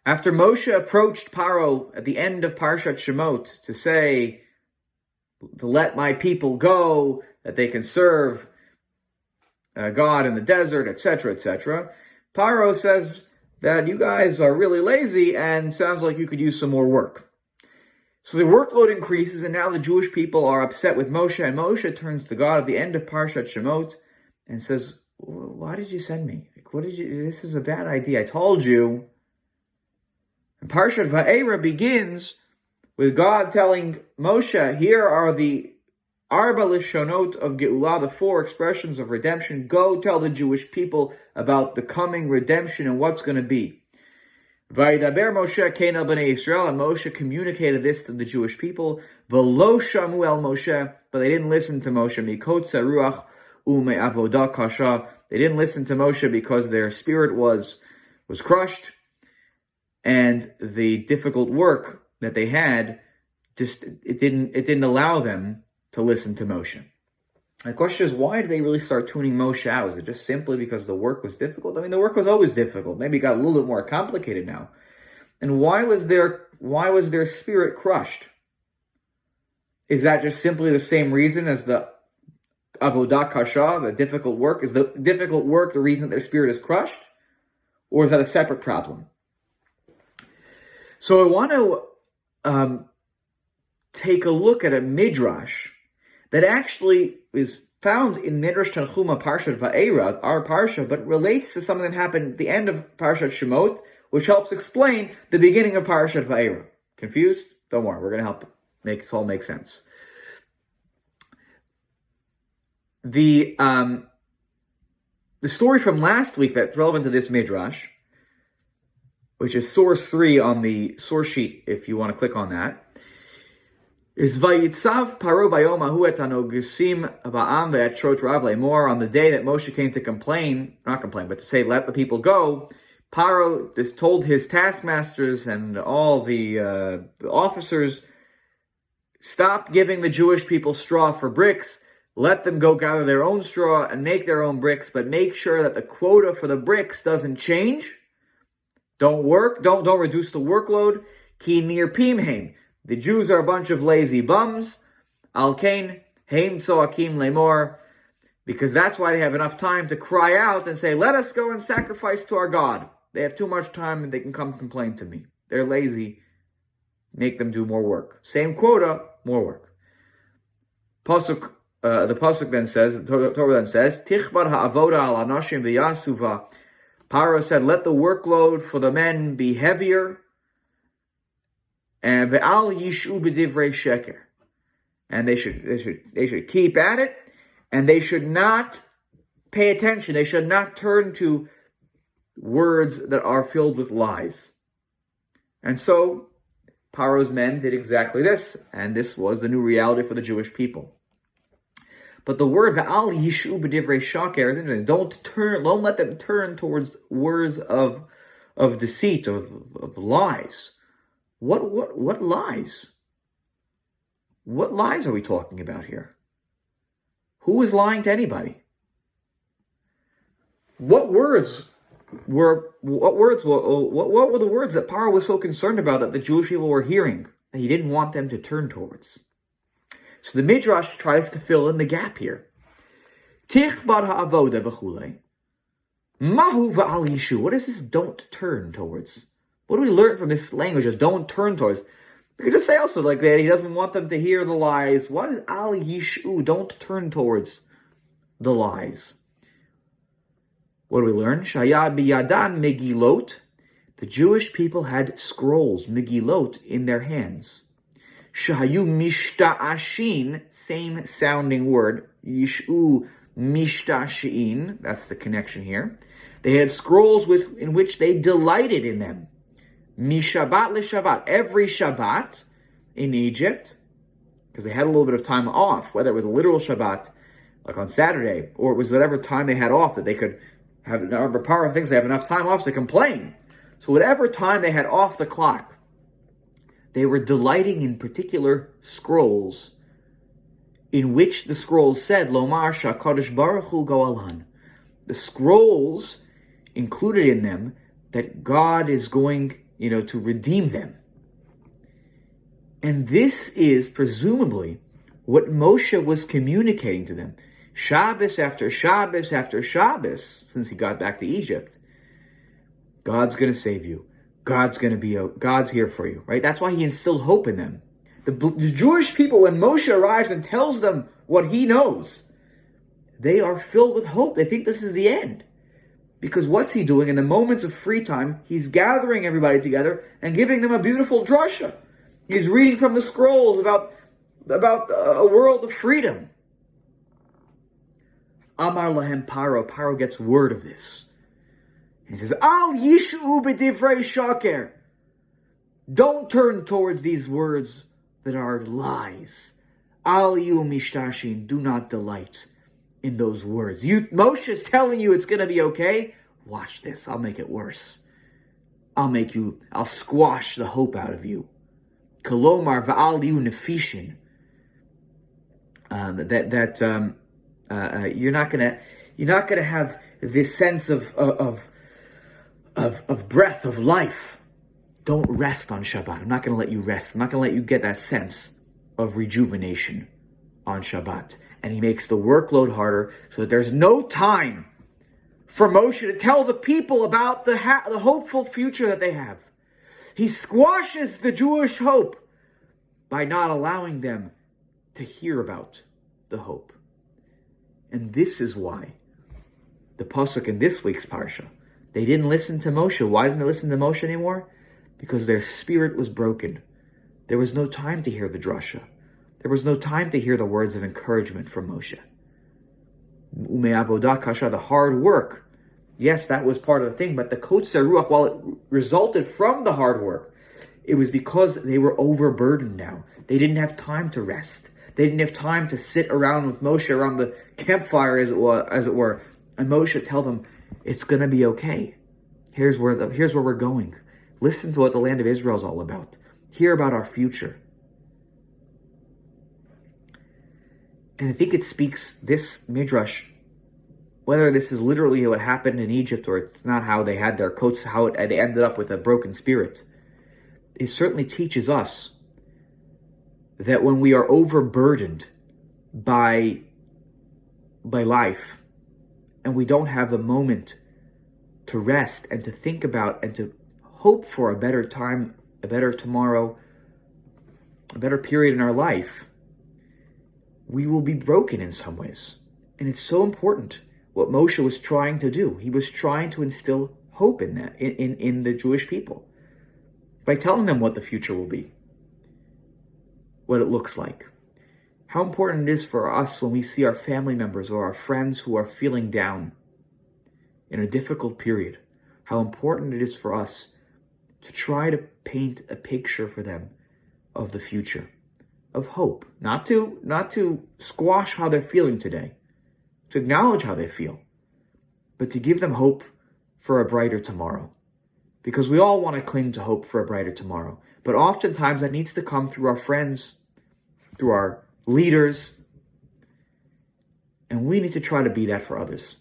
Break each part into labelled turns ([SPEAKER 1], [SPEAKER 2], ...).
[SPEAKER 1] After Moshe approached Paro at the end of Parshat Shemot to say, to let my people go, that they can serve God in the desert, etc., etc., Paro says that you guys are really lazy and sounds like you could use some more work. So the workload increases, and now the Jewish people are upset with Moshe, and Moshe turns to God at the end of Parshat Shemot and says, why did you send me? This is a bad idea. I told you. And Parshat Vaera begins with God telling Moshe, here are the Arba Lishonot of Geulah, the 4 expressions of redemption. Go tell the Jewish people about the coming redemption and what's going to be. Vayidaber Moshe kein el bnei Yisrael, and Moshe communicated this to the Jewish people. V'lo shamu el Moshe, but they didn't listen to Moshe. Mikotza ruach u'me'avodah kasha. They didn't listen to Moshe because their spirit was crushed, and the difficult work that they had it didn't allow them to listen to Moshe. The question is, why did they really start tuning Moshe out? Is it just simply because the work was difficult? I mean, the work was always difficult. Maybe it got a little bit more complicated now. And why was their spirit crushed? Is that just simply the same reason as the avodah kasha, the difficult work? Is the difficult work the reason their spirit is crushed? Or is that a separate problem? So I want to take a look at a midrash that actually is found in Midrash Tanchuma Parshat Vaera, our Parsha, but relates to something that happened at the end of Parshat Shemot, which helps explain the beginning of Parshat Vaera. Confused? Don't worry, we're going to help make this all make sense. The story from last week that's relevant to this midrash, which is source 3 on the source sheet, if you want to click on that, is Vayitzav Paro bayom ahu et hanogusim ba'am ve'et shot rav le'mor. On the day that Moshe came to but to say, let the people go, Paro told his taskmasters and all the officers, stop giving the Jewish people straw for bricks. Let them go gather their own straw and make their own bricks, but make sure that the quota for the bricks doesn't change. Don't reduce the workload. Ki nir pimheim. The Jews are a bunch of lazy bums. Al kain heim tzoakim lemor. Because that's why they have enough time to cry out and say, let us go and sacrifice to our God. They have too much time and they can come complain to me. They're lazy. Make them do more work. Same quota, more work. The pasuk then says, the Torah then says, Tichbar ha'avoda al anashim v'yasuva. Paro said, let the workload for the men be heavier. And ve'al yishu b'divrei sheker. And they should keep at it, and they should not pay attention. They should not turn to words that are filled with lies. And so Paro's men did exactly this, and this was the new reality for the Jewish people. But the word ve'al yishu b'divrei sheker is interesting. Don't let them turn towards words of deceit, of lies. What lies? What lies are we talking about here? Who is lying to anybody? What were the words that Paro was so concerned about that the Jewish people were hearing that he didn't want them to turn towards? So the Midrash tries to fill in the gap here. Tichbar ha'avoda v'chulei. Mahu v'al yishu. What is this don't turn towards? What do we learn from this language of don't turn towards? We could just say also like that, he doesn't want them to hear the lies. What is al yishu? Don't turn towards the lies. What do we learn? Shaya biyadan megilot. The Jewish people had scrolls, megilot, in their hands. Shahayu mishta'ashin, same sounding word. Yishu mishta'ashin, that's the connection here. They had scrolls in which they delighted in them. Mishabat l'Shabbat, every Shabbat in Egypt, because they had a little bit of time off, whether it was a literal Shabbat, like on Saturday, or it was whatever time they had off that they could have. Remember, Paro thinks they have enough time off to complain. So whatever time they had off the clock, they were delighting in particular scrolls, in which the scrolls said, Lomar Shakadosh Baruch Hu Goalan. The scrolls included in them that God is going to redeem them. And this is presumably what Moshe was communicating to them. Shabbos after Shabbos after Shabbos, since he got back to Egypt. God's going to save you. God's here for you, right? That's why he instilled hope in them. The Jewish people, when Moshe arrives and tells them what he knows, they are filled with hope. They think this is the end. Because what's he doing? In the moments of free time, he's gathering everybody together and giving them a beautiful drasha. He's reading from the scrolls about a world of freedom. Amar lahem Paro. Paro gets word of this. He says, Al yishu b'divrei shaker. Don't turn towards these words that are lies. Al yu mishtashin. Do not delight in those words. Moshe is telling you it's going to be okay. Watch this. I'll make it worse. I'll squash the hope out of you. Kolomar va'al yu nefishin. You're not gonna have this sense of breath, of life. Don't rest on Shabbat. I'm not gonna let you rest. I'm not gonna let you get that sense of rejuvenation on Shabbat. And he makes the workload harder so that there's no time for Moshe to tell the people about the hopeful future that they have. He squashes the Jewish hope by not allowing them to hear about the hope. And this is why the pasuk in this week's parsha, they didn't listen to Moshe. Why didn't they listen to Moshe anymore? Because their spirit was broken. There was no time to hear the drasha. There was no time to hear the words of encouragement from Moshe. Ume avodah kasha, the hard work. Yes, that was part of the thing, but the kotzei ruach, while it resulted from the hard work, it was because they were overburdened now. They didn't have time to rest. They didn't have time to sit around with Moshe around the campfire, as it were, and Moshe tell them, it's going to be okay. Here's where we're going. Listen to what the land of Israel is all about. Hear about our future. And I think it speaks, this midrash, whether this is literally what happened in Egypt or it's not how they had their coats, how they ended up with a broken spirit, it certainly teaches us that when we are overburdened by life and we don't have a moment to rest and to think about and to hope for a better time, a better tomorrow, a better period in our life, we will be broken in some ways. And it's so important what Moshe was trying to do. He was trying to instill hope in that, in the Jewish people, by telling them what the future will be, what it looks like. How important it is for us when we see our family members or our friends who are feeling down in a difficult period. How important it is for us to try to paint a picture for them of the future, of hope. Not to squash how they're feeling today, to acknowledge how they feel, but to give them hope for a brighter tomorrow. Because we all want to cling to hope for a brighter tomorrow. But oftentimes that needs to come through our friends, through our leaders, and we need to try to be that for others.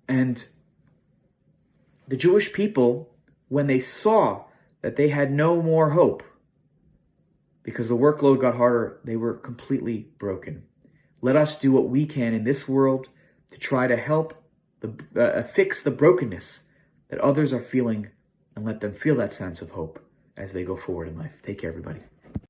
[SPEAKER 1] And the Jewish people, when they saw that they had no more hope, because the workload got harder, they were completely broken. Let us do what we can in this world to try to help fix the brokenness that others are feeling and let them feel that sense of hope as they go forward in life. Take care, everybody.